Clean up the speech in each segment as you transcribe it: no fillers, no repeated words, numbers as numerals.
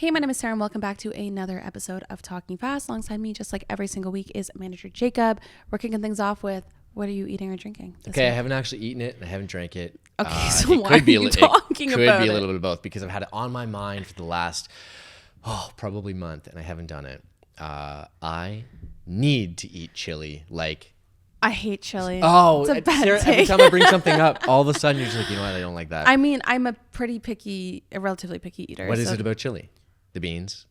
Hey, my name is Sarah and welcome back to another episode of Talking Fast. Alongside me, just like every single week, is manager Jacob. We're kicking things off with, what are you eating or drinking this Okay, week? I haven't actually eaten it. I haven't drank it. Okay, so why are you talking about it? It could be a little bit of both because I've had it on my mind for the last, probably month, and I haven't done it. I need to eat chili. I hate chili. Oh, it's a bad Sarah, take. every time I bring something up, all of a sudden you're just like, you know what, I don't like that. I mean, I'm a relatively picky eater. What is it about chili? The beans?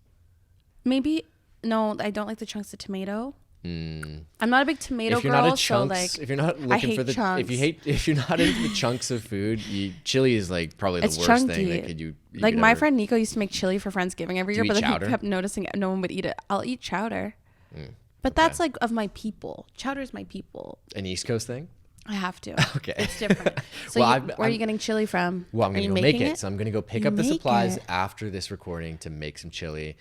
Maybe, no, I don't like the chunks of tomato. I'm not a big tomato If you're girl, not if you're not into the chunks of food, chili is like probably the worst chunky. thing that you like could my ever. friend Nico used to make chili for Friendsgiving every year, you but eat then chowder? he kept noticing no one would eat it. I'll eat chowder. But that's like of my people. Chowder is my people. An East Coast thing? I have to. Okay. It's different. So where are you getting chili from? Well, I'm going to go make it. So I'm going to go pick up the supplies it? after this recording to make some chili.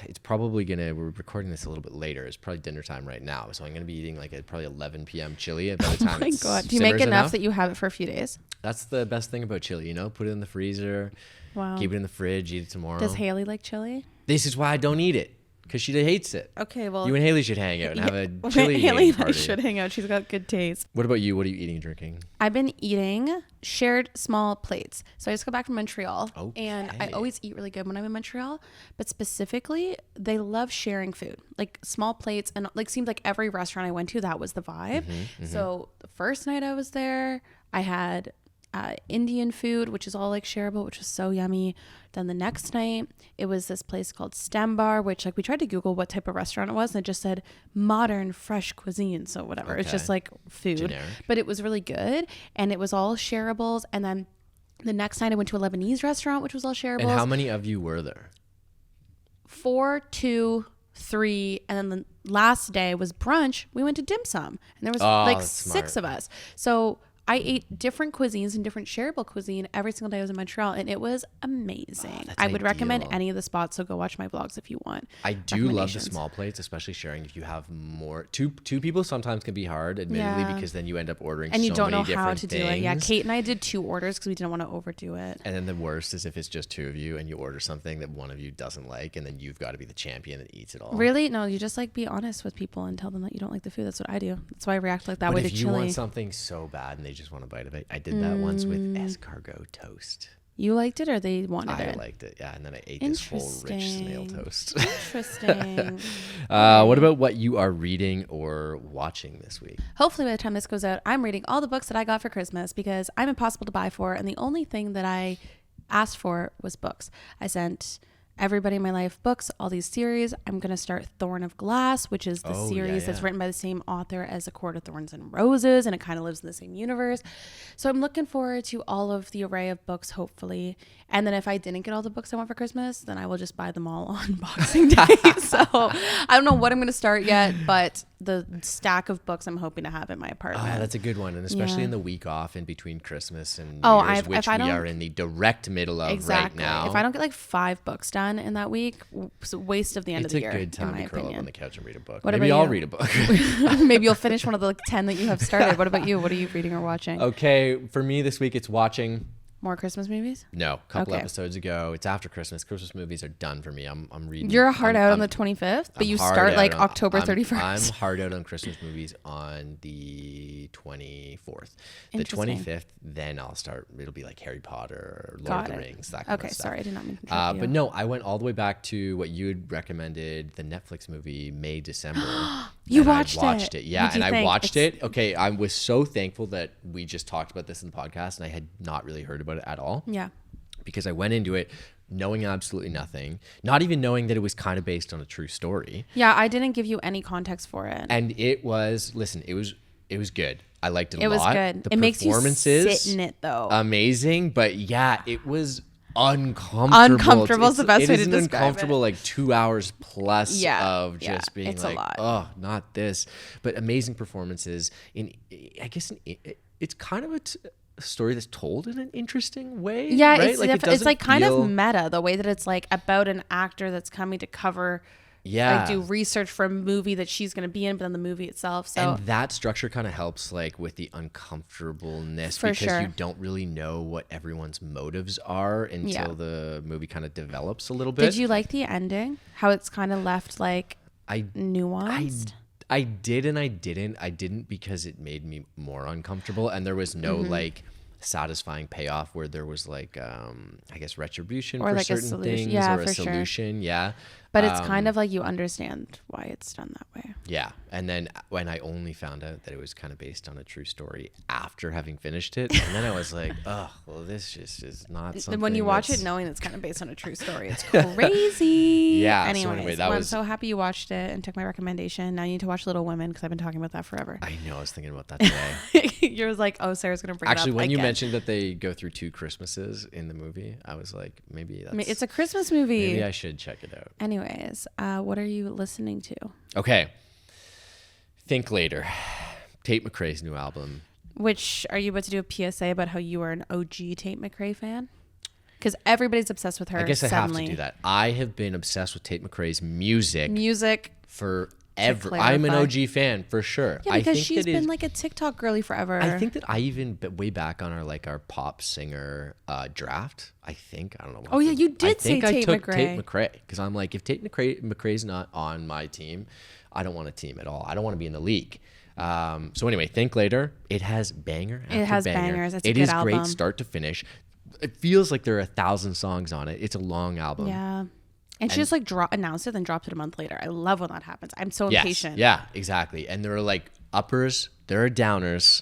It's probably we're recording this a little bit later. It's probably dinner time right now. So I'm going to be eating probably 11 p.m. chili by the time Oh my God. Do you make enough that you have it for a few days? That's the best thing about chili, put it in the freezer, Wow. keep it in the fridge, eat it tomorrow. Does Haley like chili? This is why I don't eat it. Because she hates it. Okay, well. You and Haley should hang out and have a chili Haley party. should hang out. She's got good taste. What about you? What are you eating and drinking? I've been eating shared small plates. So I just got back from Montreal. Okay. And I always eat really good when I'm in Montreal. But specifically, they love sharing food. Like small plates. And seems like every restaurant I went to, that was the vibe. So the first night I was there, I had Indian food, which is all shareable, which was so yummy. Then the next night, it was this place called Stem Bar, which we tried to Google what type of restaurant it was, and it just said modern fresh cuisine. So whatever, Okay. It's just food, generic. But it was really good, and it was all shareables. And then the next night, I went to a Lebanese restaurant, which was all shareables. And how many of you were there? 4, 2, 3, and then the last day was brunch. We went to dim sum, and there was that's 6 smart. of us. So I ate different cuisines and different shareable cuisine every single day I was in Montreal, and it was amazing. That's I would recommend ideal. any of the spots, so go watch my vlogs if you want. I do love the recommendations. small plates, especially sharing if you have more. Two people sometimes can be hard, admittedly, Yeah. because then you end up ordering And you so don't know many how different to things. do it. Yeah, Kate and I did 2 orders because we didn't want to overdo it. And then the worst is if it's just 2 of you and you order something that one of you doesn't like, and then you've got to be the champion that eats it all. Really? No, you just be honest with people and tell them that you don't like the food. That's what I do. That's why I react that But way to if you chili. want something so bad and they just want a bite of it, I did that once with escargot toast. You liked it or they wanted I it? liked it, yeah. And then I ate this whole rich snail toast. Interesting. What about what you are reading or watching this week? Hopefully by the time this goes out, I'm reading all the books that I got for Christmas because I'm impossible to buy for. And the only thing that I asked for was books. I sent everybody in my life books, all these series. I'm going to start Thorn of Glass, which is the series that's written by the same author as A Court of Thorns and Roses, and it kind of lives in the same universe. So I'm looking forward to all of the array of books, hopefully. And then if I didn't get all the books I want for Christmas, then I will just buy them all on Boxing Day. So I don't know what I'm going to start yet, but the stack of books I'm hoping to have in my apartment. Oh, that's a good one. And especially Yeah. in the week off in between Christmas and New Year's, which we don't- are in the direct middle of Exactly. right now. If I don't get 5 books done in that week, it's a waste of the end It's of a the year. good time in my to curl opinion. up on the couch and read a book. What Maybe about I'll you? read a book. Maybe you'll finish one of the 10 that you have started. What about you? What are you reading or watching? Okay, for me this week it's watching. More Christmas movies? No, a couple Okay. episodes ago. It's after Christmas. Christmas movies are done for me. I'm reading. You're hard out on the I'm 25th, but I'm you hard start out on- October I'm- 31st. I'm hard out on Christmas movies on the 24th. The Interesting. 25th, then I'll start. It'll be like Harry Potter or Lord Got of the it. Rings, that kind Okay, of stuff. sorry, I did not mean to interrupt you. But no, I went all the way back to what you had recommended, the Netflix movie May, December. You and watched I watched it. it. Yeah, What'd and you I think? watched it. Okay, I was so thankful that we just talked about this in the podcast, and I had not really heard about it at all. Yeah. Because I went into it knowing absolutely nothing, not even knowing that it was kind of based on a true story. Yeah, I didn't give you any context for it. And it was, listen, it was good. I liked it a lot. It was good. The It makes you performances, sit in it, though. amazing. But yeah, it was uncomfortable. Uncomfortable is the best way to It is describe an uncomfortable, it. 2 hours plus Yeah, of yeah, just being it's a like, lot. oh, not this. But amazing performances. It's kind of a story that's told in an interesting way. Yeah, right? it's Like, it it's doesn't kind of feel- meta, the way that it's about an actor that's coming to cover like do research for a movie that she's going to be in, but then the movie itself. So and that structure kind of helps like with the uncomfortableness For because sure. you don't really know what everyone's motives are until the movie kind of develops a little bit. Did you like the ending? How it's kind of left like nuanced? I did and I didn't. I didn't because it made me more uncomfortable, and there was no like satisfying payoff where there was like I guess retribution Or for like a certain solution. things Yeah, or a for sure. solution. Yeah. But it's kind of like you understand why it's done that way. Yeah. And then when I only found out that it was kind of based on a true story after having finished it, and then I was like, oh, well, this just is not something. When you watch it knowing it's kind of based on a true story, it's crazy. Yeah. So Anyways, anyway, I'm so happy you watched it and took my recommendation. Now you need to watch Little Women because I've been talking about that forever. I know. I was thinking about that today. You're like, oh, Sarah's going to bring Actually, it up when you again. mentioned that they go through 2 Christmases in the movie, I was like, maybe that's. It's a Christmas movie. Maybe I should check it out. Anyways, what are you listening to? Okay. Think Later. Tate McRae's new album. Which, are you about to do a PSA about how you are an OG Tate McRae fan? Because everybody's obsessed with her. I guess suddenly. I have to do that. I have been obsessed with Tate McRae's music forever. I'm an OG fan for sure. Yeah, because she's been like a TikTok girly forever. I think that I even way back on our pop singer draft. I don't know. Oh yeah, you did say Tate took McRae. Tate McRae because I'm like, if Tate McRae's not on my team, I don't want a team at all. I don't want to be in the league. So anyway, Think Later. It has banger after It has banger. bangers. It's a good album. Great start to finish. It feels like there are 1,000 songs on it. It's a long album. Yeah. And she just like announced it, then dropped it a month later. I love when that happens. I'm so impatient. Yeah, exactly. And there are like uppers, there are downers.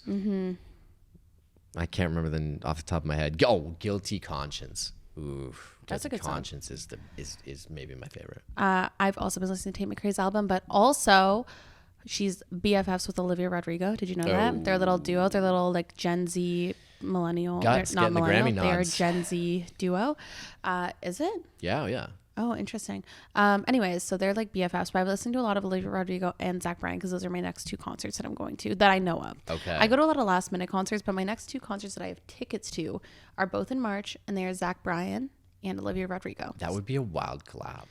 I can't remember them off the top of my head. Oh, Guilty Conscience. Oof. That's a good song. Conscience is maybe my favorite. I've also been listening to Tate McRae's album, but also she's BFFs with Olivia Rodrigo. Did you know that? They're a little duo. They're a little like Gen Z millennial. Guts, They're not getting the Grammy millennial. They're nods. Gen Z duo. Is it? Yeah. Oh, interesting. Anyways, so they're like BFFs, but I've listened to a lot of Olivia Rodrigo and Zach Bryan because those are my next 2 concerts that I'm going to that I know of. Okay. I go to a lot of last minute concerts, but my next 2 concerts that I have tickets to are both in March, and they are Zach Bryan and Olivia Rodrigo. That would be a wild collab.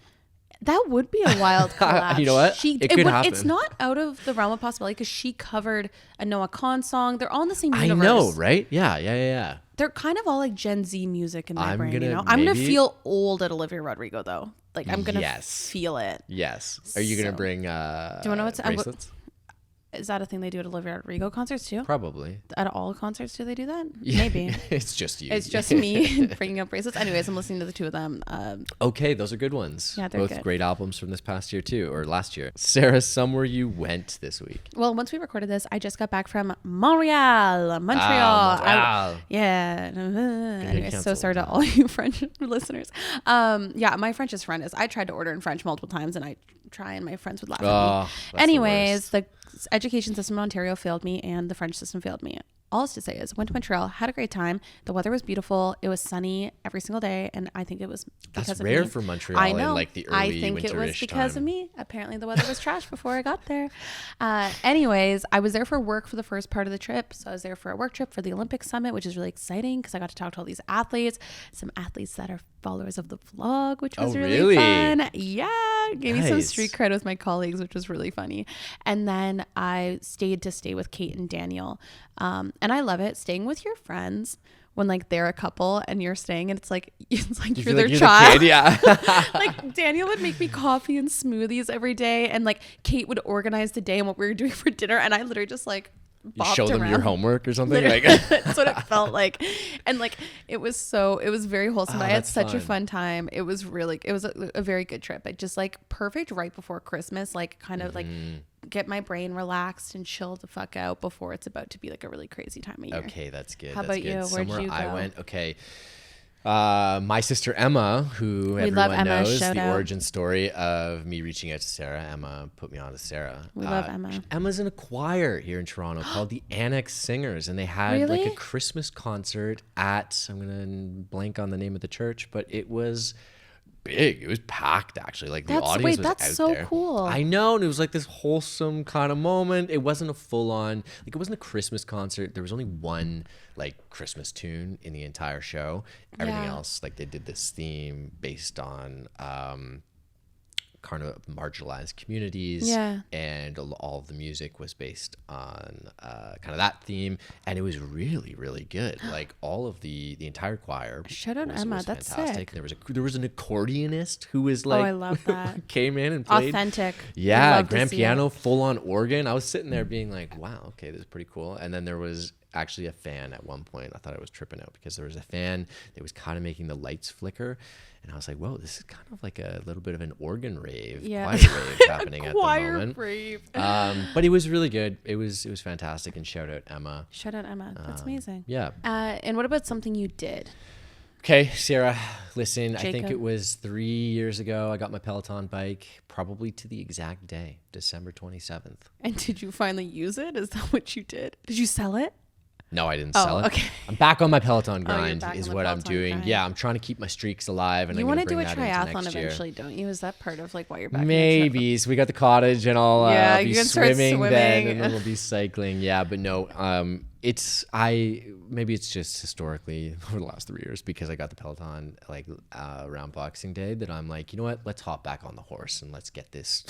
That would be a wild collab. You know what? It could happen. It's not out of the realm of possibility because she covered a Noah Kahn song. They're all in the same universe. I know, right? Yeah. They're kind of all like Gen Z music in my brain. gonna I'm gonna maybe- feel old at Olivia Rodrigo though. Like I'm gonna Yes. feel it. Yes. Are you gonna So- bring Do you want to know what's bracelets? Is that a thing they do at Olivia Rodrigo concerts too? Probably. At all concerts, do they do that? Yeah. Maybe. It's just you. It's just me bringing up bracelets. Anyways, I'm listening to the 2 of them. Okay, those are good ones. Yeah, they're both good. great albums from this past year too, or last year. Sarah, somewhere you went this week. Well, once we recorded this, I just got back from Montreal. Montreal. Yeah. Anyway, so canceled. sorry to all you French listeners. Yeah, my French is horrendous. I tried to order in French multiple times, and I try, and my friends would laugh at Oh, me. that's Anyways, the education system in Ontario failed me, and the French system failed me. All is to say is went to Montreal, had a great time. The weather was beautiful. It was sunny every single day, and I think it was because That's of rare me. for Montreal I know. in like the early I think it was winterish because of time. me. Apparently, the weather was trash before I got there. Anyways, I was there for work for the first part of the trip. So I was there for a work trip for the Olympic Summit, which is really exciting because I got to talk to all these athletes, some athletes that are followers of the vlog, which was really fun. Yeah, gave me some Nice. street cred with my colleagues, which was really funny. And then I stayed to stay with Kate and Daniel. And I love it staying with your friends when like they're a couple and you're staying and it's like you're feel their like you're the child. kid, yeah. Like Daniel would make me coffee and smoothies every day, and like Kate would organize the day and what we were doing for dinner, and I literally just like You bopped show them around. your homework or something. Literally, Like, that's what it felt like. And like it was very wholesome. Oh, I had that's such a fun. fun time. It was a very good trip. It just like perfect right before Christmas, like kind of like get my brain relaxed and chill the fuck out before it's about to be like a really crazy time of year. okay, that's good. How that's about good. you? Where'd Somewhere you I go? went. Okay. My sister Emma, who We love everyone Emma. knows, Shout the out. origin story of me reaching out to Sarah. Emma put me on to Sarah. We love Emma. Emma's in a choir here in Toronto called the Annex Singers, and they had like Really? a Christmas concert at, I'm gonna blank on the name of the church, but it was big. It was packed actually. Like the audience was that's out so there. cool. I know, and it was like this wholesome kind of moment. It wasn't a full on, like it wasn't a Christmas concert. There was only one like Christmas tune in the entire show. Everything Yeah. else, like they did this theme based on kind of marginalized communities. Yeah. And all of the music was based on kind of that theme. And it was really, really good. Like all of the entire choir. Shout out Emma. Was That's fantastic. sick. There was an accordionist who was like, I love that. came in and played. Authentic. Yeah, Love to grand see piano, it. full on organ. I was sitting there being like, wow, okay, this is pretty cool. And then there was actually a fan at one point. I thought I was tripping out because there was a fan that was kind of making the lights flicker. And I was like, whoa, this is kind of like a little bit of an organ rave, choir rave happening at the moment. Rave. But it was really good. It was fantastic. And shout out Emma. Shout out Emma. That's amazing. Yeah. And what about something you did? Okay, Sarah, listen, I think Jacob? it was 3 years ago. I got my Peloton bike, probably to the exact day, December 27th. And did you finally use it? Is that what you did? Did you sell it? No, I didn't sell it. Okay. I'm back on my Peloton you're grind back is on the what I'm Peloton doing. grind. Yeah, I'm trying to keep my streaks alive. And You want want to to do a that into triathlon next year. eventually, don't you? Is that part of like why you're back? Maybe. So we got the cottage and I'll Yeah, be you can start swimming then swimming. and then we'll be cycling. Yeah, but no, maybe it's just historically over the last 3 years because I got the Peloton like around Boxing Day that I'm like, you know what? Let's hop back on the horse and let's get this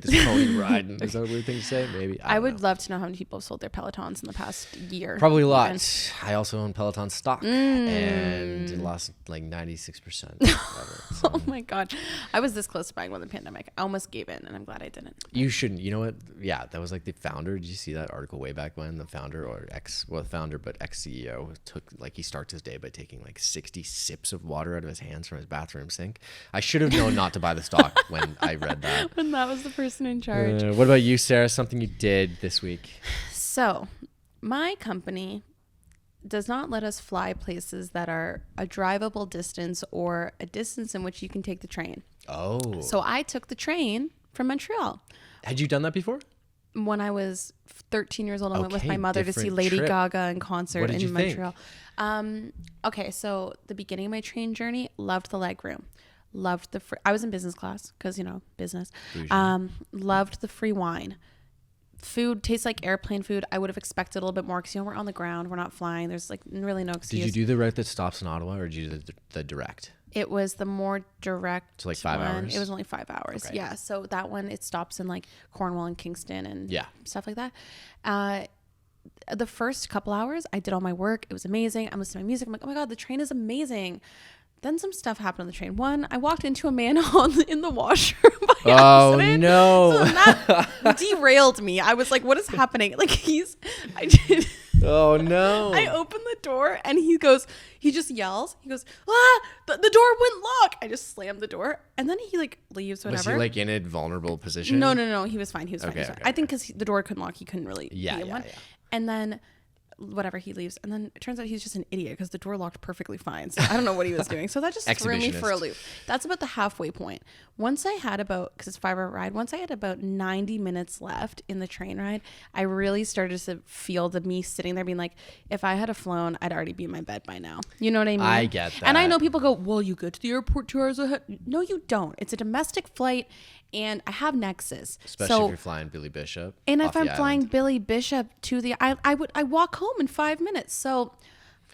pony riding. Is that a weird thing to say? Maybe. I don't would know. love to know how many people have sold their Pelotons in the past year. Probably a lot. And- I also own Peloton stock and it lost like 96%. Whatever, so. Oh my God. I was this close to buying one in the pandemic. I almost gave in and I'm glad I didn't. You shouldn't. You know what? Yeah, that was like the founder. Did you see that article way back when the founder or founder, but ex-CEO took like he starts his day by taking like 60 sips of water out of his hands from his bathroom sink. I should have known not to buy the stock when I read that. When that was the person in charge. What about you, Sarah? Something you did this week? So my company does not let us fly places that are a drivable distance or a distance in which you can take the train. Oh. So I took the train from Montreal. Had you done that before? When I was 13 years old, I went with my Okay, mother to see different Lady trip. Gaga in concert What did in you think? Montreal. Okay, so the beginning of my train journey, loved the leg room. Loved I was in business class because, business. Bougie. Loved the free wine. Food tastes like airplane food. I would have expected a little bit more because, we're on the ground. We're not flying. There's like really no excuse. Did you do the route that stops in Ottawa or did you do the direct? It was the more direct. So like 5 one. hours? It was only 5 hours. Okay. Yeah. So that one, it stops in like Cornwall and Kingston and Yeah. stuff like that. The first couple hours, I did all my work. It was amazing. I'm listening to my music. I'm like, oh my God, the train is amazing. Then some stuff happened on the train. One, I walked into a manhole in the washroom by accident. No. So that derailed me. I was like, what is happening? Like I did. Oh no. I opened the door and he just yells. He goes, the door wouldn't lock. I just slammed the door and then he like leaves, whatever. Was he like in a vulnerable position? No. He was fine. He was fine. Okay, fine. okay, I think because the door couldn't lock, he couldn't really Yeah, be in yeah, one. yeah. And then whatever, he leaves. And then it turns out he's just an idiot because the door locked perfectly fine. So I don't know what he was doing. So that just threw me for a Exhibitionist. loop. That's about the halfway point. Once I had because it's a 5 hour ride, once I had about 90 minutes left in the train ride, I really started to feel me sitting there being like, if I had flown, I'd already be in my bed by now. You know what I mean? I get that. And I know people go, well, you get to the airport 2 hours ahead. No, you don't. It's a domestic flight and I have Nexus. Especially so, if you're flying Billy Bishop. and off if I'm the flying island. Billy Bishop to I walk home in 5 minutes. So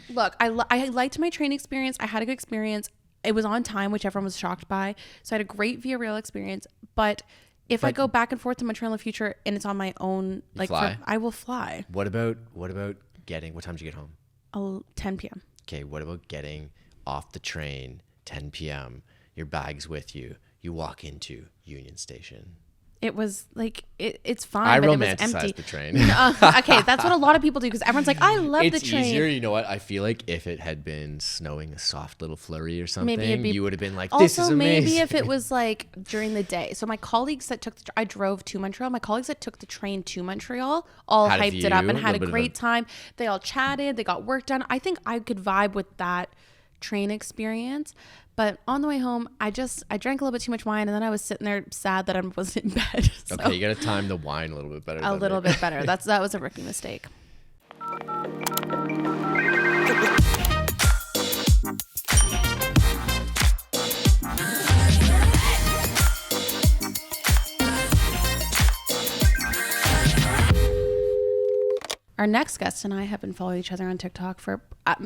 look, I liked my train experience. I had a good experience. It was on time, which everyone was shocked by. So I had a great Via Rail experience. But if I go back and forth to Montreal in the future and it's on my own, fly? I will fly. What about what time did you get home? 10 p.m. Okay, what about getting off the train 10 p.m. Your bag's with you. You walk into Union Station. It was like, it's fine, I but it was romanticize empty. the train. Okay, that's what a lot of people do because everyone's like, I love the It's train. easier. You know what? I feel like if it had been snowing a soft little flurry or something, Maybe it'd be, you would have been like, this is also amazing. maybe if it was like during the day. So my colleagues that I drove to Montreal. My colleagues that took the train to Montreal all Had a hyped it up view, and had a little bit of great time. They all chatted. They got work done. I think I could vibe with that train experience. But on the way home, I drank a little bit too much wine and then I was sitting there sad that I wasn't in bed. So Okay, you got to time the wine a little bit better. a little bit better. That was a rookie mistake. our next guest and I have been following each other on TikTok for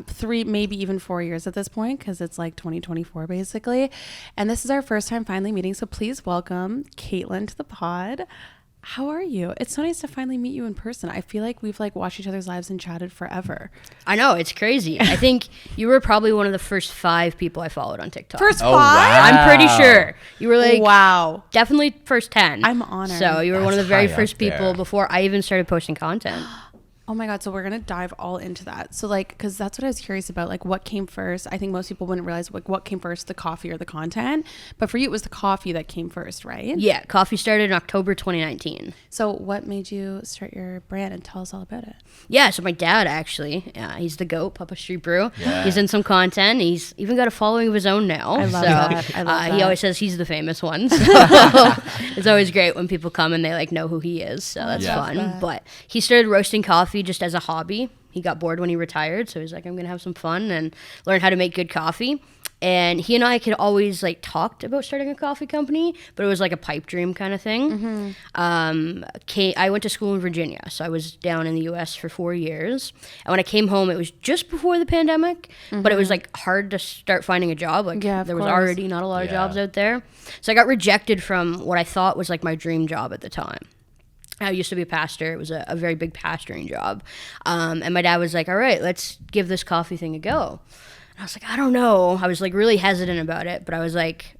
3, maybe even 4 years at this point, because it's like 2024 basically. And this is our first time finally meeting. So please welcome Caitlin to the pod. How are you? It's so nice to finally meet you in person. I feel like we've like watched each other's lives and chatted forever. I know, it's crazy. I think you were probably one of the first 5 people I followed on TikTok. First 5? Wow. I'm pretty sure. You were like, wow. Definitely first 10. I'm honored. So you were one of the That's very high first up there. people before I even started posting content. Oh my God. So we're going to dive all into that. So like, cause that's what I was curious about. Like what came first? I think most people wouldn't realize like what came first, the coffee or the content, but for you, it was the coffee that came first, right? Yeah, coffee started in October 2019. So what made you start your brand, and tell us all about it? Yeah, so my dad actually, he's the GOAT, Papa Street Brew. Yeah. He's in some content. He's even got a following of his own now. I love that. I love He that. always says he's the famous one. So it's always great when people come and they like know who he is. So that's Yeah. fun. That. But he started roasting coffee just as a hobby. He got bored when he retired, so he's like, I'm gonna have some fun and learn how to make good coffee. And he and I could always like talked about starting a coffee company, but it was like a pipe dream kind of thing. I went to school in Virginia, so I was down in the U.S. for 4 years. And when I came home, it was just before the pandemic, but it was like hard to start finding a job. Like Yeah, of there was course. already not a lot of Yeah. jobs out there, so I got rejected from what I thought was like my dream job at the time. I used to be a pastor. It was a very big pastoring job. And my dad was like, all right, let's give this coffee thing a go. And I was like, I don't know. I was like really hesitant about it, but I was like,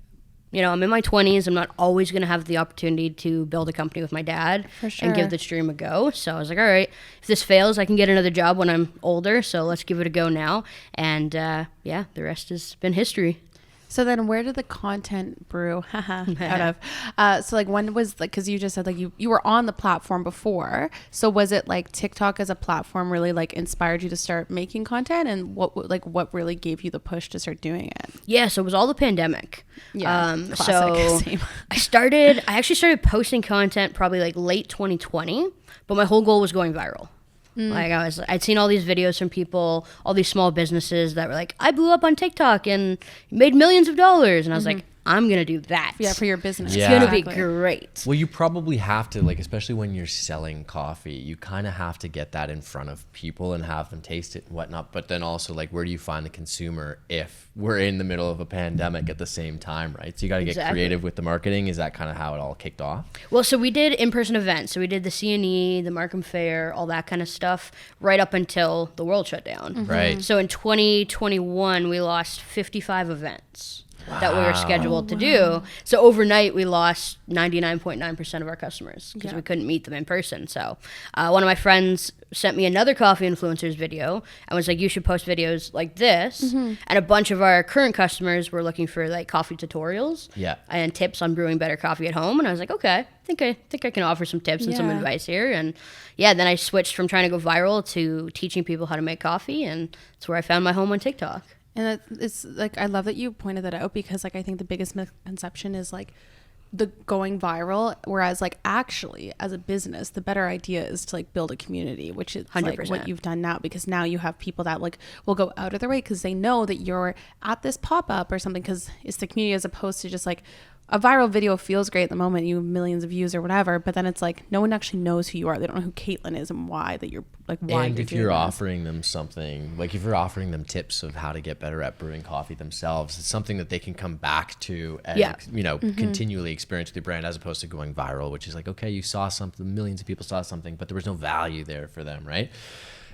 you know, I'm in my 20s. I'm not always going to have the opportunity to build a company with my dad For sure. and give this dream a go. So I was like, all right, if this fails, I can get another job when I'm older. So let's give it a go now. And yeah, the rest has been history. So then where did the content brew out of? So like when was like, cause you just said like you were on the platform before. So was it like TikTok as a platform really like inspired you to start making content, and what really gave you the push to start doing it? Yeah, so it was all the pandemic. Classic. So Same. I actually started posting content probably like late 2020, but my whole goal was going viral. Like I'd seen all these videos from people, all these small businesses that were like, I blew up on TikTok and made millions of dollars. And I was like, I'm going to do that. Yeah, for your business. Yeah. It's going to be Exactly. great. Well, you probably have to, like, especially when you're selling coffee, you kind of have to get that in front of people and have them taste it and whatnot. But then also, like, where do you find the consumer if we're in the middle of a pandemic at the same time, right? So you got to get Exactly. creative with the marketing. Is that kind of how it all kicked off? Well, so we did in-person events. So we did the CNE, the Markham Fair, all that kind of stuff right up until the world shut down. Right. So in 2021, we lost 55 events that we were scheduled to do. So overnight, we lost 99.9% of our customers because Yeah. we couldn't meet them in person. So one of my friends sent me another coffee influencers video and was like, you should post videos like this. And a bunch of our current customers were looking for like coffee tutorials Yeah. and tips on brewing better coffee at home. And I was like, okay, I think I can offer some tips and some Yeah. advice here. And yeah, then I switched from trying to go viral to teaching people how to make coffee. And that's where I found my home on TikTok. And it's like, I love that you pointed that out, because like I think the biggest misconception is like the going viral, whereas like actually as a business the better idea is to like build a community, which is like 100%. what you've done now, because now you have people that like will go out of their way because they know that you're at this pop-up or something, because it's the community, as opposed to just like a viral video feels great at the moment, you have millions of views or whatever, but then it's like no one actually knows who you are. They don't know who Caitlin is and why that you're like why And you're if doing you're this. offering them something, like if you're offering them tips of how to get better at brewing coffee themselves, it's something that they can come back to and, Yeah. you know, continually experience with your brand, as opposed to going viral, which is like, okay, you saw something, millions of people saw something, but there was no value there for them, right?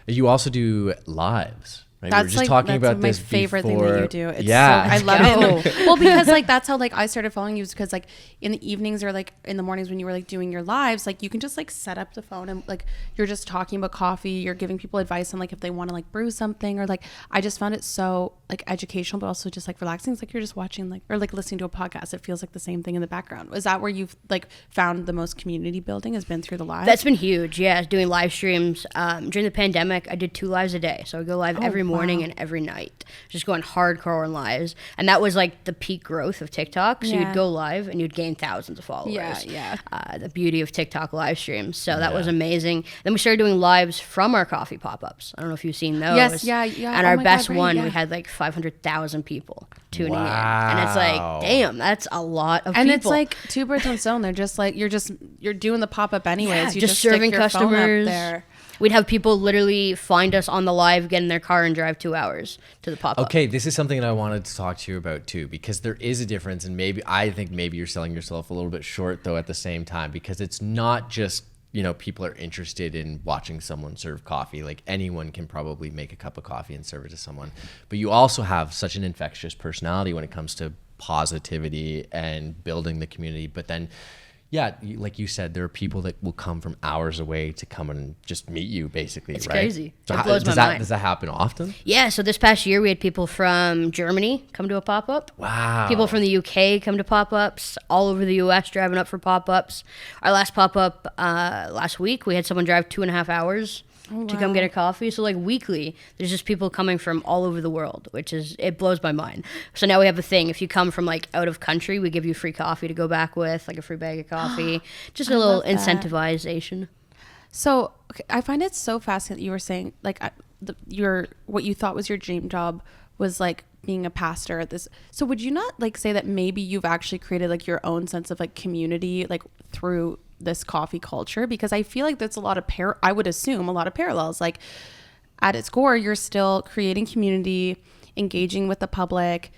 You also do lives. Right? We were That's just like talking that's about my this favorite before. thing that you do. It's yeah, so, I love go. it. Well, because like that's how like I started following you, because like in the evenings or like in the mornings when you were like doing your lives, like you can just like set up the phone and like you're just talking about coffee, you're giving people advice on like if they want to like brew something, or like I just found it so like educational but also just like relaxing. It's like you're just watching like or like listening to a podcast. It feels like the same thing in the background. Is that where you've like found the most community building, has been through the live? That's been huge. Yeah, doing live streams. During the pandemic, I did 2 lives a day. So I go live every morning and every night, just going hardcore on lives. And that was like the peak growth of TikTok. So Yeah. you'd go live and you'd gain thousands of followers. Yeah. The beauty of TikTok live streams. So that was amazing. Then we started doing lives from our coffee pop-ups. I don't know if you've seen those. Yes, yeah. And Oh our my best God, right, one, yeah. we had like 500,000 people tuning in. Wow. And it's like, damn, that's a lot of and people. it's like 2 birds, 1 stone. They're just like you're doing the pop-up anyways. Yeah, You just stick serving your phone up customers. there. We'd have people literally find us on the live, get in their car, and drive 2 hours to the pop-up. Okay, this is something that I wanted to talk to you about too, because there is a difference, and I think maybe you're selling yourself a little bit short though at the same time, because it's not just, you know, people are interested in watching someone serve coffee. Like anyone can probably make a cup of coffee and serve it to someone, but you also have such an infectious personality when it comes to positivity and building the community. But then yeah, like you said, there are people that will come from hours away to come and just meet you, basically, It's right? crazy. So It blows my mind. Does that happen often? Yeah, so this past year we had people from Germany come to a pop-up. Wow. People from the UK come to pop-ups, all over the US driving up for pop-ups. Our last pop-up last week, we had someone drive 2.5 hours to come get a coffee. So like weekly, there's just people coming from all over the world, it blows my mind. So now we have a thing. If you come from like out of country, we give you free coffee to go back with, like a free bag of coffee. Just a little incentivization. So okay, I find it so fascinating that you were saying like what you thought was your dream job was like being a pastor at this. So would you not like say that maybe you've actually created like your own sense of like community like through this coffee culture? Because I feel like there's a lot of I would assume a lot of parallels. Like at its core, you're still creating community, engaging with the public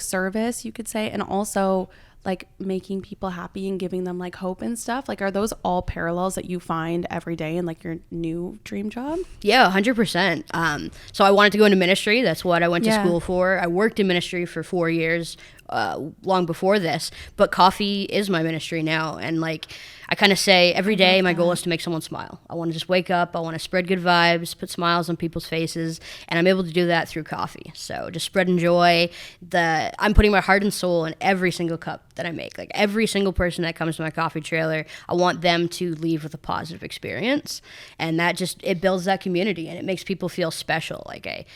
service, you could say, and also like making people happy and giving them like hope and stuff. Like, are those all parallels that you find every day in like your new dream job? Yeah, 100%. So I wanted to go into ministry. That's what I went to school for. I worked in ministry for 4 years, long before this, but coffee is my ministry now. And like, I kind of say every day my goal is to make someone smile. I want to just wake up. I want to spread good vibes, put smiles on people's faces, and I'm able to do that through coffee. So just spreading joy. I'm putting my heart and soul in every single cup that I make. Like every single person that comes to my coffee trailer, I want them to leave with a positive experience, and that it builds that community and it makes people feel special. Like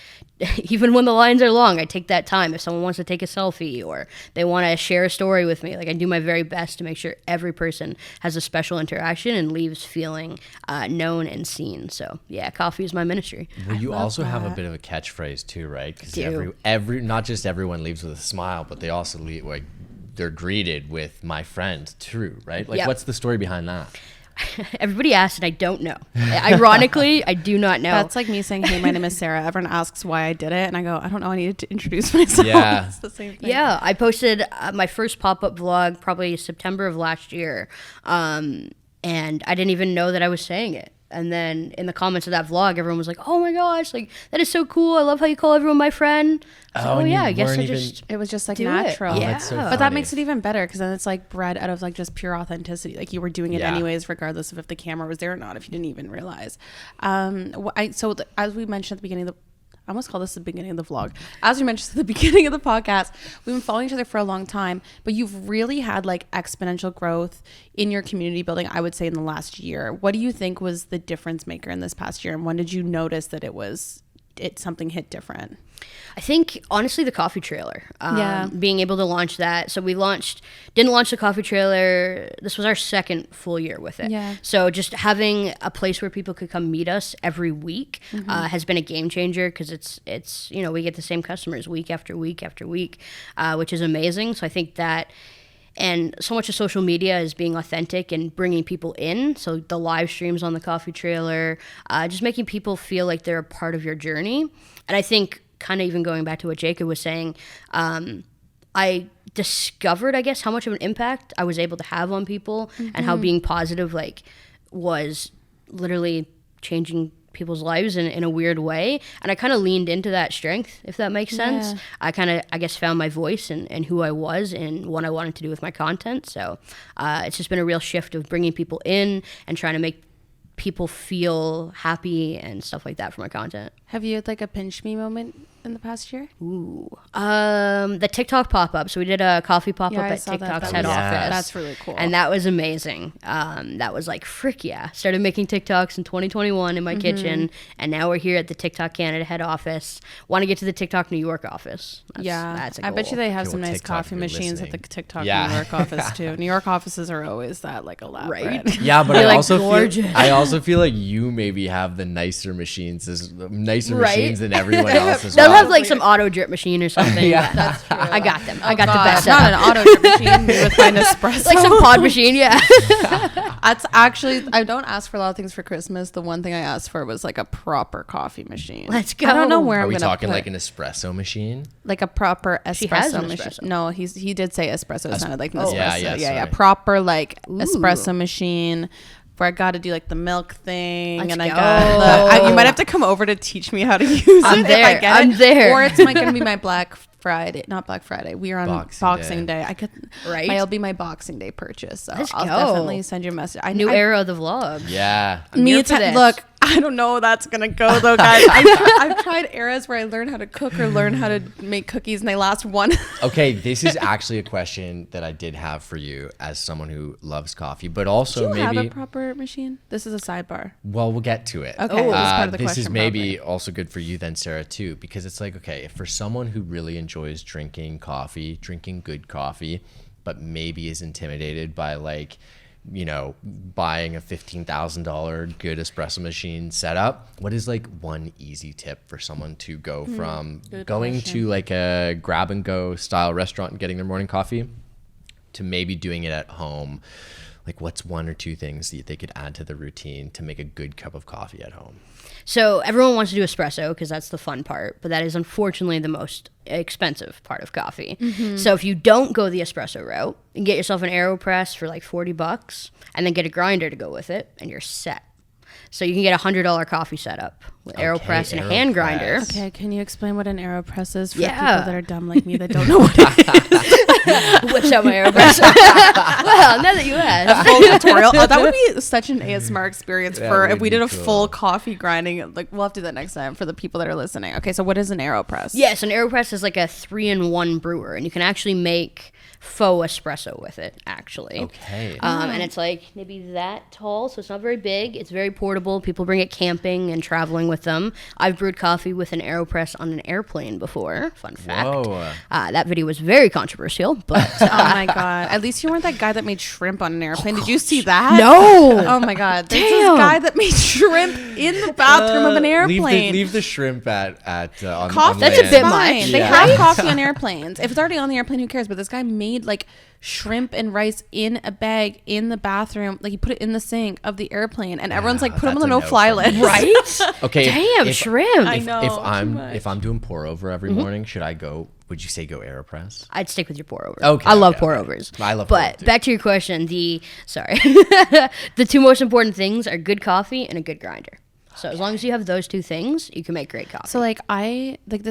even when the lines are long, I take that time. If someone wants to take a selfie or they want to share a story with me, like I do my very best to make sure every person has a special interaction and leaves feeling known and seen. So yeah, coffee is my ministry. Well, you also have a bit of a catchphrase too, right? Because every not just everyone leaves with a smile, but they also leave like they're greeted with "my friend" too, right? Like, what's the story behind that? Everybody asks, and I don't know. Ironically, I do not know. That's like me saying, "Hey, my name is Sarah." Everyone asks why I did it, and I go, "I don't know. I needed to introduce myself." Yeah, it's the same thing. Yeah, I posted my first pop-up vlog probably September of last year, and I didn't even know that I was saying it. And then in the comments of that vlog, everyone was like, "Oh my gosh, like that is so cool! I love how you call everyone my friend." So, and yeah, you I guess it was just like do natural. it. Oh, Yeah, that's so but funny. that makes it even better because then it's like bred out of like just pure authenticity. Like you were doing it anyways, regardless of if the camera was there or not. If you didn't even realize. As we mentioned at the beginning of I almost call this the beginning of the vlog. As we mentioned at the beginning of the podcast, we've been following each other for a long time, but you've really had like exponential growth in your community building, I would say, in the last year. What do you think was the difference maker in this past year? And when did you notice that something hit different? I think honestly the coffee trailer, being able to launch that. So we didn't launch the coffee trailer. This was our second full year with it. Yeah. So just having a place where people could come meet us every week has been a game changer because it's we get the same customers week after week after week, which is amazing. So I think that. And so much of social media is being authentic and bringing people in. So the live streams on the coffee trailer, just making people feel like they're a part of your journey. And I think kind of even going back to what Jacob was saying, I discovered, I guess, how much of an impact I was able to have on people and how being positive was literally changing people's lives in a weird way, and I kind of leaned into that strength, if that makes sense. I kind of, I guess, found my voice and who I was and what I wanted to do with my content. So it's just been a real shift of bringing people in and trying to make people feel happy and stuff like that for my content. Have you had like a pinch me moment in the past year? Ooh, the TikTok pop-up. So we did a coffee pop-up at TikTok's head office. That's really cool. And that was amazing. That was like, frick yeah. Started making TikToks in 2021 in my kitchen, and now we're here at the TikTok Canada head office. Want to get to the TikTok New York office. That's a goal. I bet you they have some nice TikTok, coffee machines at the TikTok New Yeah. York office too. New York offices are always that like elaborate. Right? Yeah, but They're, I like, also gorgeous. feel like you maybe have the nicer machines than everyone else as They'll well. have like some auto drip machine or something. Yeah. That's true. I got them. I got the God, best not setup. an auto drip machine with my Nespresso. Like some pod machine, yeah. That's actually, I don't ask for a lot of things for Christmas. The one thing I asked for was like a proper coffee machine. Let's go. I don't know where Are I'm we gonna talking put, like an espresso machine? like a proper She has espresso an machine. espresso. No, he did say espresso. It sounded like an Oh. espresso. Yeah, Yeah, sorry. proper like espresso machine. Where I got to do like the milk thing, Let's and I go. got. You might have to come over to teach me how to use I'm it if there. I get I'm it. there. Or it's gonna be my Black Friday, not Black Friday. We are on Boxing Boxing Day. I could. Right? It'll be my Boxing Day purchase. So Let's I'll go. definitely send you a message. New era of the vlog. Yeah. Me here for this. look, I don't know how that's gonna go though, guys. I've tried eras where I learn how to cook or learn how to make cookies, and they last one. Okay, this is actually a question that I did have for you as someone who loves coffee, but also Do you maybe. have a proper machine? This is a sidebar. Well, we'll get to it. Okay, this is part of the this is question, maybe also good for you then, Sarah, too, because it's like, okay, if for someone who really enjoys drinking coffee, drinking good coffee, but maybe is intimidated by like, you know, buying a $15,000 good espresso machine setup, what is like one easy tip for someone to go from going to like a grab and go style restaurant and getting their morning coffee to maybe doing it at home? Like, what's one or two things that they could add to the routine to make a good cup of coffee at home? So everyone wants to do espresso because that's the fun part, but that is unfortunately the most expensive part of coffee. So if you don't go the espresso route, you can get yourself an AeroPress for like $40 and then get a grinder to go with it and you're set. So you can get a $100 coffee setup with AeroPress and a hand grinder. AeroPress. Okay, can you explain what an AeroPress is for Yeah. people that are dumb like me that don't know what it is? Whips out my AeroPress. Well, now that you asked. Full tutorial. Oh, that would be such an ASMR experience That for if would we be did a cool. full coffee grinding. Like, we'll have to do that next time for the people that are listening. Okay, so what is an AeroPress? Yes, an AeroPress is like a 3-in-1 brewer, and you can actually make faux espresso with it, actually. Okay. And it's like maybe that tall, so it's not very big. It's very portable. People bring it camping and traveling with them. I've brewed coffee with an AeroPress on an airplane before. Fun fact. Whoa. That video was very controversial, but Oh my god! At least you weren't that guy that made shrimp on an airplane. Did you see that? no. Oh my god! There's Damn. this guy that made shrimp in the bathroom of an airplane. Leave the shrimp at on, Coffee. on That's a land. bit fine. much. They Yeah. have coffee on airplanes. If it's already on the airplane, who cares? But this guy made like shrimp and rice in a bag in the bathroom. Like he put it in the sink of the airplane, and everyone's like, put him on that's the a no no-fly for list. me. Right? Okay. Damn, if, shrimp. I know. If too I'm much. doing pour over every morning, should I go? Would you say go AeroPress? I'd stick with your pour over. Okay, I love okay, pour okay. overs. I love pour over, But too. back to your question, the two most important things are good coffee and a good grinder. So as long as you have those two things, you can make great coffee. So like I get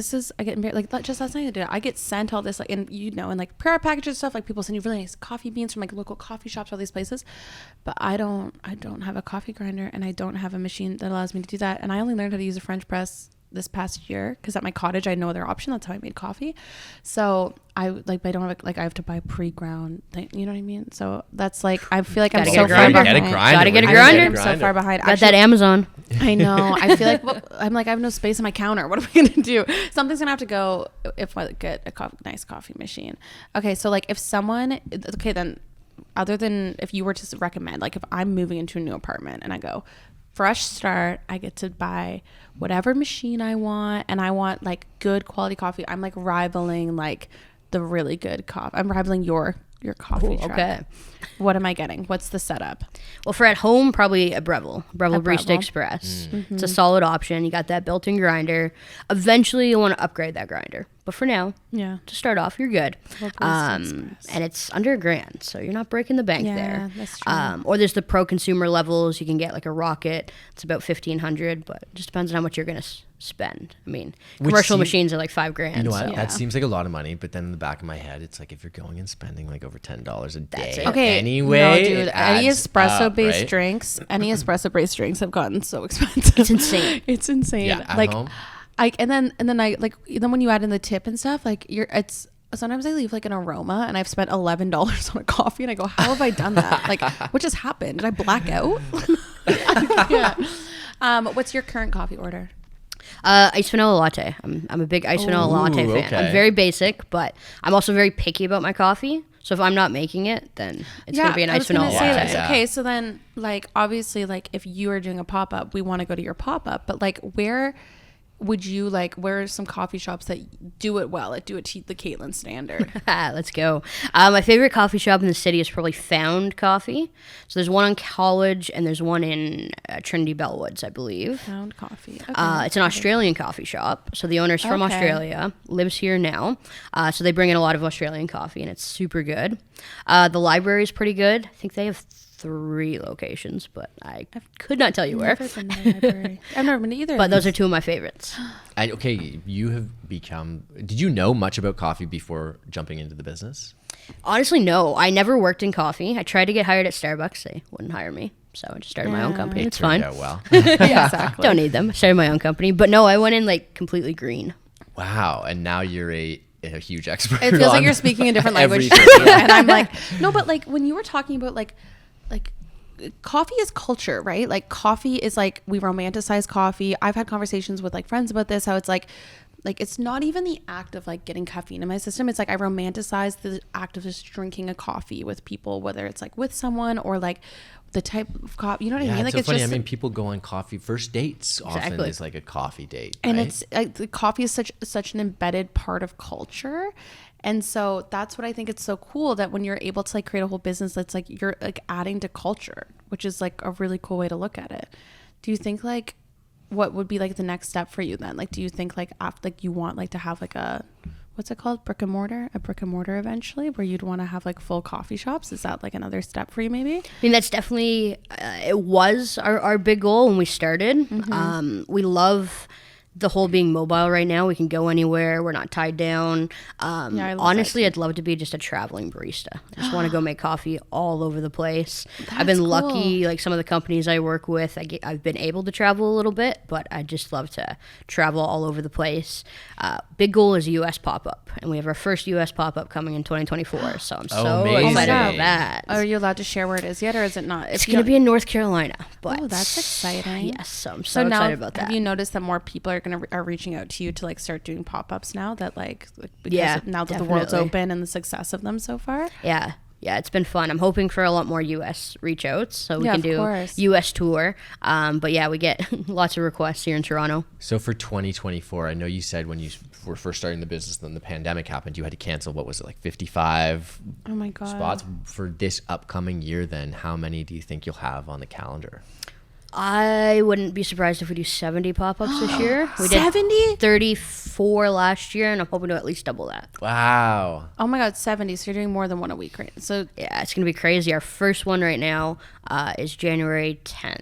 like just last night I did it. I get sent all this like and and like prayer packages and stuff, like people send you really nice coffee beans from like local coffee shops, all these places, but I don't have a coffee grinder and I don't have a machine that allows me to do that, and I only learned how to use a French press this past year because at my cottage I had no other option. That's how I made coffee. So I don't have I have to buy pre-ground thing, you know what I mean? So that's like I feel like I'm Gotta so get a far grinder. behind. Get a grinder. Gotta get a We're grinder. gonna I'm so far behind. got that Amazon. I know. I feel like I'm like I have no space on my counter. What are we gonna do? Something's gonna have to go if I get a nice coffee machine. Okay, so like if someone, okay, then other than if you were to recommend, like if I'm moving into a new apartment and I go fresh start, I get to buy whatever machine I want, and I want like good quality coffee. I'm like rivaling like the really good coffee. I'm rivaling your coffee truck. Okay. What am I getting? What's the setup? Well, for at home, probably a Breville Barista Breville. Express. It's a solid option. You got that built-in grinder. Eventually, you'll want to upgrade that grinder. But for now, Yeah. to start off, you're good. Barista Express. And it's under $1,000, so you're not breaking the bank Yeah, there. that's true. Or there's the pro consumer levels. You can get like a Rocket. It's about $1,500, but it just depends on how much you're gonna spend. I mean, Which commercial seem- machines are like $5,000. You know what? so- That seems like a lot of money, but then in the back of my head, it's like if you're going and spending like over $10 a day. it. Okay. Anyway, no, it dude. Any adds espresso up, based right? drinks, have gotten so expensive. It's insane. It's insane. Yeah, at like, home? and then I like then when you add in the tip and stuff, like it's sometimes I leave like an aroma and I've spent $11 on a coffee and I go, how have I done that? Like, what just happened? Did I black out? Yeah. What's your current coffee order? Iced vanilla latte. I'm a big iced vanilla latte fan. okay. I'm very basic, but I'm also very picky about my coffee. So if I'm not making it, then it's gonna be an I was iced vanilla gonna say latte. this. Yeah. Okay, so then like obviously like if you are doing a pop up, we want to go to your pop up, but like where would you like, where are some coffee shops that do it well, like do it to the Caitlin standard? Let's go. My favorite coffee shop in the city is probably Found Coffee. So there's one on College and there's one in Trinity Bellwoods, I believe. Found Coffee. Okay. It's an Australian coffee shop. So the owner's from Okay. Australia, lives here now. So they bring in a lot of Australian coffee and it's super good. The library is pretty good. I think they have 3 locations, but I could not tell you where. Never been to the library. I've never been to either. But those are 2 of my favorites. And okay, you have become. Did you know much about coffee before jumping into the business? Honestly, no. I never worked in coffee. I tried to get hired at Starbucks. They wouldn't hire me. So I just started my own company. It's Turned fine. out well. Yeah, exactly. Don't need them. I started my own company. But no, I went in like completely green. Wow, and now you're a huge expert. It feels like on you're speaking a different language. everything. And I'm like, no, but like when you were talking about like coffee is culture, right? Like coffee is like, we romanticize coffee. I've had conversations with like friends about this, how it's like it's not even the act of like getting caffeine in my system. It's like I romanticize the act of just drinking a coffee with people, whether it's like with someone or like the type of coffee, you know what I mean? It's Like so it's funny. just, I mean, people go on coffee first dates. Often Exactly. is like a coffee date, and right? it's like the coffee is such an embedded part of culture. And so that's what I think it's so cool, that when you're able to like create a whole business that's like you're like adding to culture, which is like a really cool way to look at it. Do you think like what would be like the next step for you then? Like, do you think like after like you want like to have like a, what's it called? A brick and mortar eventually, where you'd want to have like full coffee shops? Is that like another step for you maybe? I mean, that's definitely, it was our big goal when we started. We love the whole being mobile right now. We can go anywhere. We're not tied down. I love that Honestly, I'd love to be just a traveling barista. I just want to go make coffee all over the place. I've been That's lucky, like some of the companies I work with, I've been able to travel a little bit, but I just love to travel all over the place. Big goal is a U.S. pop-up, and we have our first U.S. pop-up coming in 2024, so I'm so amazing. excited Oh my about God. that. Are you allowed to share where it is yet, or is it not? It's going to be in North Carolina. But Oh, that's exciting. Yes, so I'm so now, excited about that. have you noticed that more people are reaching out to you to like start doing pop-ups now, that like because Yeah, now that the world's definitely. open and the success of them so far? Yeah, it's been fun. I'm hoping for a lot more U.S. reach outs, so we Yeah, can of do course. U.S. tour. But yeah, we get lots of requests here in Toronto. So for 2024, I know you said when you were first starting the business, then the pandemic happened, you had to cancel, what was it, like 55 Oh my god. spots for this upcoming year. Then how many do you think you'll have on the calendar? I wouldn't be surprised if we do 70 pop-ups this year. We did 70? 34 last year, and I'm hoping to at least double that. Wow. Oh my god, 70. So you're doing more than one a week, right? So Yeah, it's going to be crazy. Our first one right now is February 10th.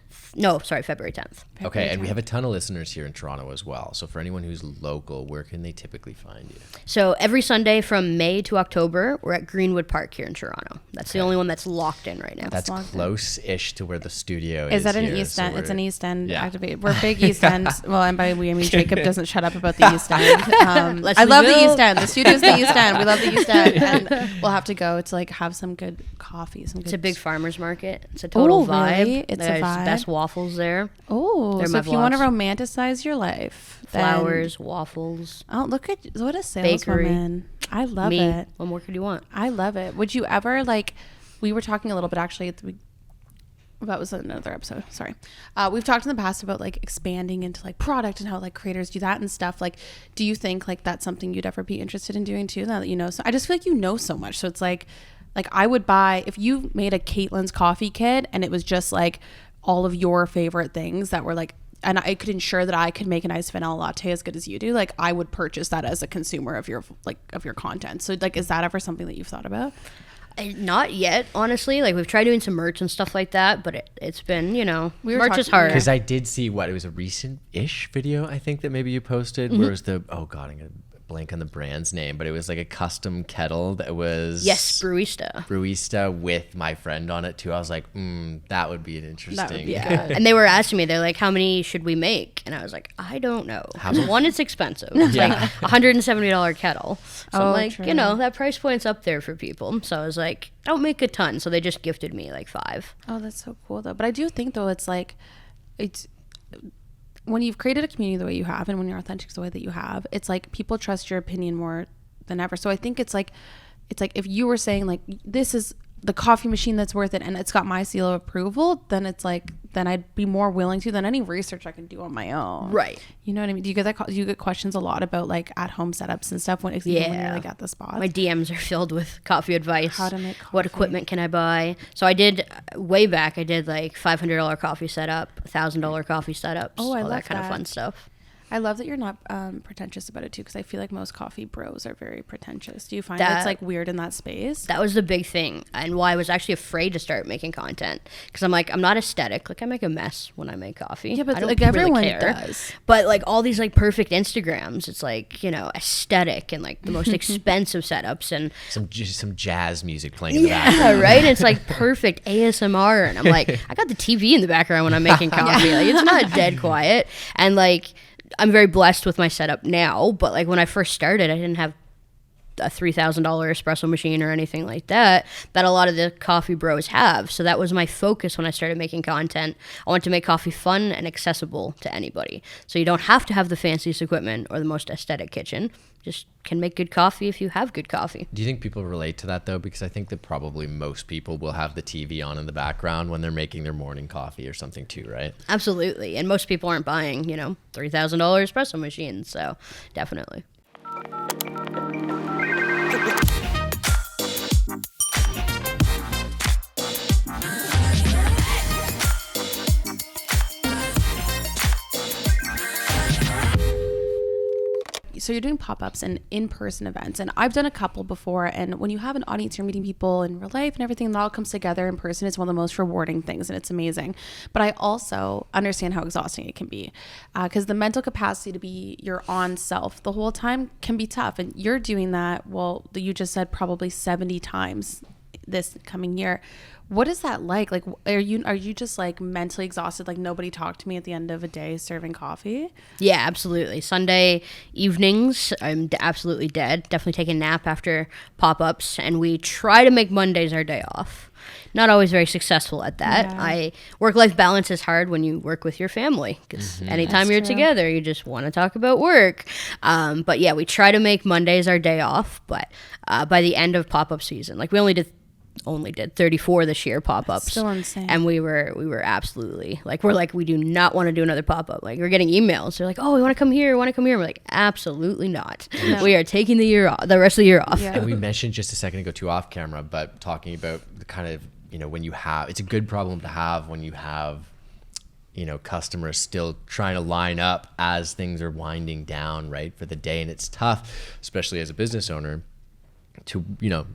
Okay, and we have a ton of listeners here in Toronto as well. So for anyone who's local, where can they typically find you? So every Sunday from May to October, we're at Greenwood Park here in Toronto. That's the only one that's locked in right now. That's logged in. close-ish to where the studio is. is that an here, East so End? It's an we're- East End Yeah. activate. We're big East End. Well, and by we I mean Jacob doesn't shut up about the East End. I Leslie love the Bill. East End. The studio's the East End. We love the East End, and we'll have to go to like have some good coffee. Some good. It's a big farmer's market. It's a total Oh, vibe. really? It's a There's vibe? best waffles there. Oh, They're so my if you want to vlogs. romanticize your life, then- Flowers, waffles, Oh, look at what a saleswoman! I love me. it. What more could you want? I love it. Would you ever like? We were talking a little bit actually. That was another episode. Sorry. We've talked in the past about like expanding into like product and how like creators do that and stuff. Like, do you think like that's something you'd ever be interested in doing too? Now that you know, so I just feel like you know so much. So it's like I would buy if you made a Caitlin's coffee kit and it was just like all of your favorite things that were like, and I could ensure that I could make a nice vanilla latte as good as you do. Like I would purchase that as a consumer of your content. So like, is that ever something that you've thought about? Not yet, honestly. Like we've tried doing some merch and stuff like that, but it's been, We were merch is talking- hard. Because I did see it was a recent-ish video, I think, that maybe you posted, Mm-hmm. where it was I'm going to blank on the brand's name, but it was like a custom kettle that was... Yes, Brewista. Brewista with my friend on it, too. I was like, that would be an interesting... Yeah. And they were asking me, they're like, how many should we make? And I was like, I don't know. 'Cause one, it's expensive. It's like $170 kettle. So I'm like, true. that price point's up there for people. So I was like, I don't make a ton. So they just gifted me like 5. Oh, that's so cool though. But I do think though it's when you've created a community the way you have and when you're authentic the way that you have, it's like people trust your opinion more than ever. So I think it's like if you were saying like this is the coffee machine that's worth it and it's got my seal of approval, then it's like, then I'd be more willing to than any research I can do on my own. Right. You know what I mean? Do you get that? Do you get questions a lot about like at home setups and stuff when you're like at the spot? My DMs are filled with coffee advice. How to make coffee. What equipment can I buy? So I did way back. I did like $500 coffee setup, $1,000 coffee setups. Oh, I all love that kind of fun stuff. I love that you're not pretentious about it too, because I feel like most coffee bros are very pretentious. Do you find it's like weird in that space? That was the big thing, and why I was actually afraid to start making content, because I'm like, I'm not aesthetic. Like, I make a mess when I make coffee. Yeah, but I don't like really everyone care. does. But like all these like perfect Instagrams, it's like, you know, aesthetic and like the most expensive setups and some jazz music playing in the background. yeah, right. And it's like perfect ASMR, and I'm like, I got the TV in the background when I'm making coffee. Like, it's not dead quiet, and like, I'm very blessed with my setup now, but like when I first started, I didn't have a $3,000 espresso machine or anything like that a lot of the coffee bros have. So that was my focus when I started making content. I want to make coffee fun and accessible to anybody. So you don't have to have the fanciest equipment or the most aesthetic kitchen. Just can make good coffee if you have good coffee. Do you think people relate to that though? Because I think that probably most people will have the TV on in the background when they're making their morning coffee or something too, right? Absolutely. And most people aren't buying, you know, $3,000 espresso machines. So definitely. So you're doing pop-ups and in-person events, and I've done a couple before, and when you have an audience, you're meeting people in real life and everything, and it all comes together in person. It's one of the most rewarding things, and it's amazing. But I also understand how exhausting it can be, because the mental capacity to be your own self the whole time can be tough, and you're doing that, well, you just said probably 70 times this coming year. What is that like? Like, are you just like mentally exhausted? Like, nobody talked to me at the end of a day serving coffee? Yeah, absolutely. Sunday evenings, I'm absolutely dead. Definitely take a nap after pop-ups, and we try to make Mondays our day off. Not always very successful at that. Yeah. Work-life balance is hard when you work with your family, because anytime That's you're true. together, you just want to talk about work. But yeah, we try to make Mondays our day off. But by the end of pop-up season, like we only did 34 this year pop-ups. Still insane. And we were absolutely like, we do not want to do another pop-up. Like, we're getting emails, they're like, oh, we want to come here, we're like, absolutely not. No. We are taking the rest of the year off. Yeah. And we mentioned just a second ago too off camera, but talking about the kind of, you know, when you have, it's a good problem to have when you have, you know, customers still trying to line up as things are winding down, right, for the day. And it's tough, especially as a business owner, to, you know,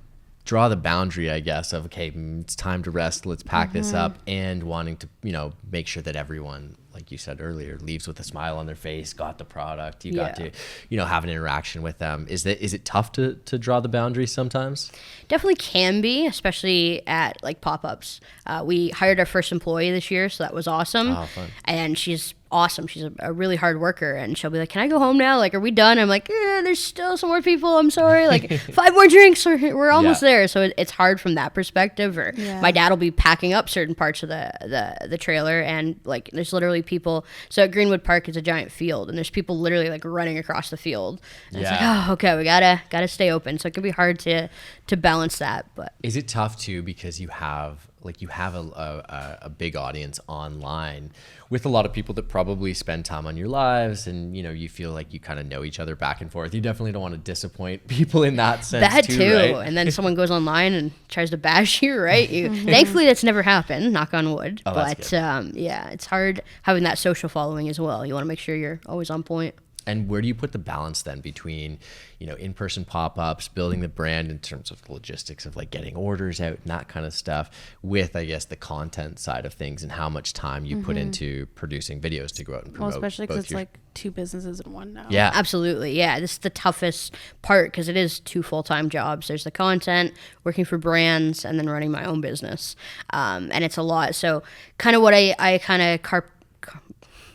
draw the boundary, I guess, of, okay, it's time to rest, let's pack this up, and wanting to, you know, make sure that everyone, like you said earlier, leaves with a smile on their face, got the product, you got to, you know, have an interaction with them. Is it tough to draw the boundary sometimes? Definitely can be, especially at like pop-ups. We hired our first employee this year, so that was awesome. Oh, fun. And she's awesome. She's a really hard worker, and she'll be like, can I go home now? Like, are we done? I'm like, there's still some more people. I'm sorry. Like, 5 more drinks. We're almost there. So it's hard from that perspective. Or my dad will be packing up certain parts of the trailer, and like, there's literally people. So at Greenwood Park, it's a giant field, and there's people literally like running across the field. And it's like, oh, okay, we gotta stay open. So it can be hard to balance that. But is it tough too, because you have a big audience online with a lot of people that probably spend time on your lives, and you know, you feel like you kind of know each other back and forth. You definitely don't want to disappoint people in that sense. That too, right? And then someone goes online and tries to bash you, right? Thankfully, that's never happened. Knock on wood. Oh, but yeah, it's hard having that social following as well. You want to make sure you're always on point. And where do you put the balance then between, you know, in-person pop-ups, building the brand in terms of the logistics of like getting orders out and that kind of stuff, with, I guess, the content side of things, and how much time you put into producing videos to go out and promote? Well, especially because both it's like 2 businesses in one now. Yeah. Absolutely. Yeah. This is the toughest part, because it is 2 full-time jobs. There's the content, working for brands, and then running my own business. And it's a lot. So kind of what I kind of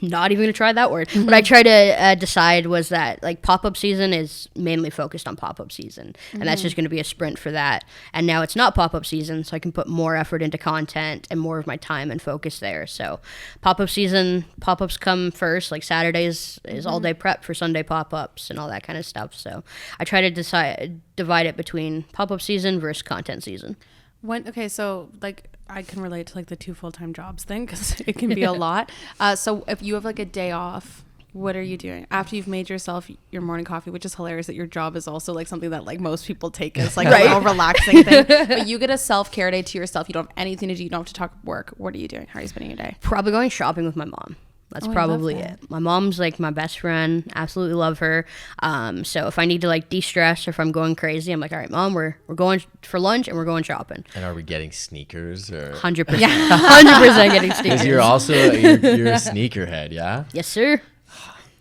not even going to try that word. What I tried to decide was that like pop-up season is mainly focused on pop-up season, and that's just going to be a sprint for that. And now it's not pop-up season, so I can put more effort into content and more of my time and focus there. So pop-up season, pop-ups come first. Like Saturdays is all day prep for Sunday pop-ups and all that kind of stuff. So I try to divide it between pop-up season versus content season. Okay, so like I can relate to like the 2 full-time jobs thing because it can be a lot. So if you have like a day off, what are you doing after you've made yourself your morning coffee, which is hilarious that your job is also like something that like most people take as like a little relaxing thing. But you get a self-care day to yourself. You don't have anything to do. You don't have to talk work. What are you doing? How are you spending your day? Probably going shopping with my mom. That's probably it. My mom's like my best friend. Absolutely love her. So if I need to like de-stress or if I'm going crazy, I'm like, all right, Mom, we're going for lunch and we're going shopping. And are we getting sneakers or 100%? 100% getting sneakers. Because you're also you're a sneakerhead, yeah? Yes, sir.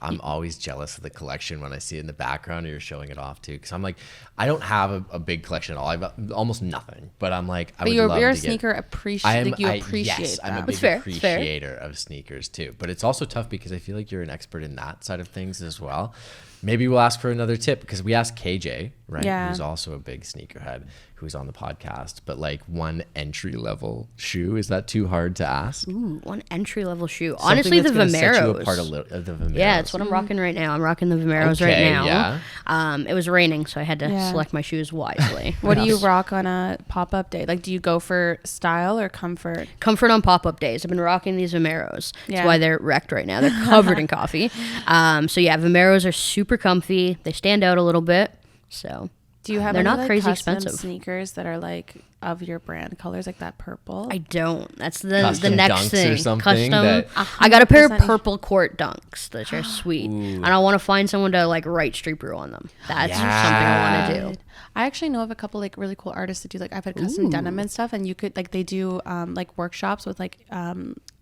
I'm always jealous of the collection when I see it in the background or you're showing it off too. Because I'm like, I don't have a big collection at all. I've almost nothing. But I'm like, I would love to get. But you're a sneaker appreciator. Like you appreciate yes, them. I'm a big appreciator of sneakers too. But it's also tough because I feel like you're an expert in that side of things as well. Maybe we'll ask for another tip because we asked KJ, right? Yeah. Who's also a big sneakerhead, who's on the podcast. But like one entry level shoe, is that too hard to ask? Ooh, one entry level shoe. Something Honestly, the that's gonna set you Vomeros. apart a little, the Vomeros. Yeah, it's what I'm rocking right now. I'm rocking the Vomeros right now. Yeah. It was raining, so I had to select my shoes wisely. What do you rock on a pop-up day? Like, do you go for style or comfort? Comfort on pop-up days. I've been rocking these Vomeros. Yeah. That's why they're wrecked right now. They're covered in coffee. So yeah, Vomeros are super comfy. They stand out a little bit. So do you have they're any, not like, crazy custom expensive sneakers that are like of your brand colors, like that purple? I don't. That's the Custom next dunks thing. or something Custom. that- I got a pair of 100% purple court dunks that are sweet, and I want to find someone to like write Street Brew on them. That's something I want to do. I actually know of a couple like really cool artists that do like I've had custom denim and stuff, and you could like they do like workshops with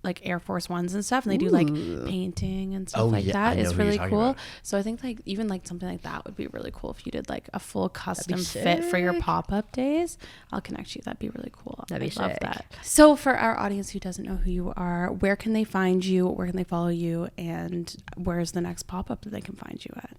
like Air Force Ones and stuff, and they do like painting and stuff like that. It's really cool. So I think like even like something like that would be really cool if you did like a full custom fit for your pop-up days. I'll connect you. That'd be really cool. That'd be love sick. that. So for our audience who doesn't know who you are, where can they find you? Where can they follow you? And where's the next pop-up that they can find you at?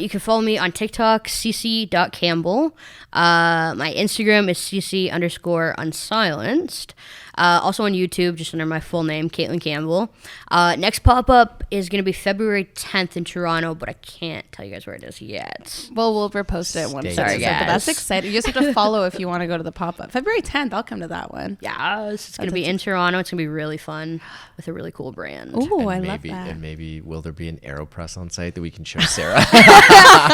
You can follow me on TikTok, cc.campbell. My Instagram is cc_unsilenced. Also on YouTube, just under my full name, Caitlin Campbell. Next pop-up is going to be February 10th in Toronto, but I can't tell you guys where it is yet. Well, we'll repost it once. Sorry, guys. But that's exciting. You just have to follow if you want to go to the pop-up. February 10th, I'll come to that one. Yeah, it's going to be in Toronto. It's going to be really fun with a really cool brand. Ooh, I love that. And maybe will there be an AeroPress on site that we can show Sarah?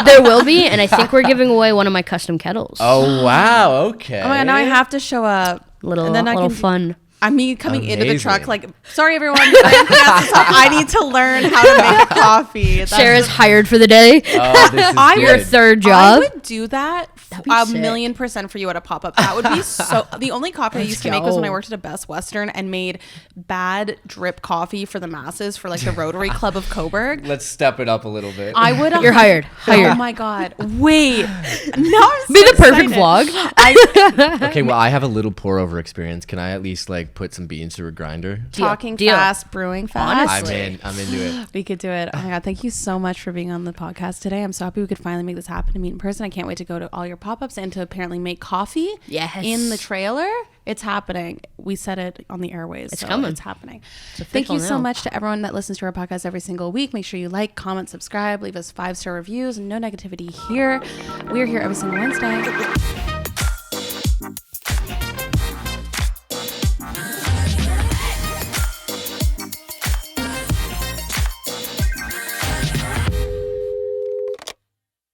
There will be, and I think we're giving away one of my custom kettles. Oh, wow. Okay. Oh my God, now I have to show up. Little fun. Me coming into the truck like, sorry everyone, I need to learn how to make a coffee. That's Sarah's hired for the day. Oh, this is Your good. third I job. would do that That'd be sick. 1,000,000% for you at a pop-up. That would be so. The only coffee I used to make was when I worked at a Best Western and made bad drip coffee for the masses for like the Rotary Club of Coburg. Let's step it up a little bit. I would. You're hired. Oh my God! Wait, no, I'm so Be the perfect excited. vlog. Okay, well, I have a little pour over experience. Can I at least like put some beans through a grinder? Talking Deal. fast, brewing fast. Honestly. I'm into it. We could do it. Oh my God. Thank you so much for being on the podcast today. I'm so happy we could finally make this happen to meet in person. I can't wait to go to all your pop-ups and to apparently make coffee Yes. in the trailer. It's happening. We said it on the airways. It's so coming. It's happening. It's Thank you so now. much to everyone that listens to our podcast every single week. Make sure you like, comment, subscribe, leave us 5-star reviews. No negativity here. We're here every single Wednesday.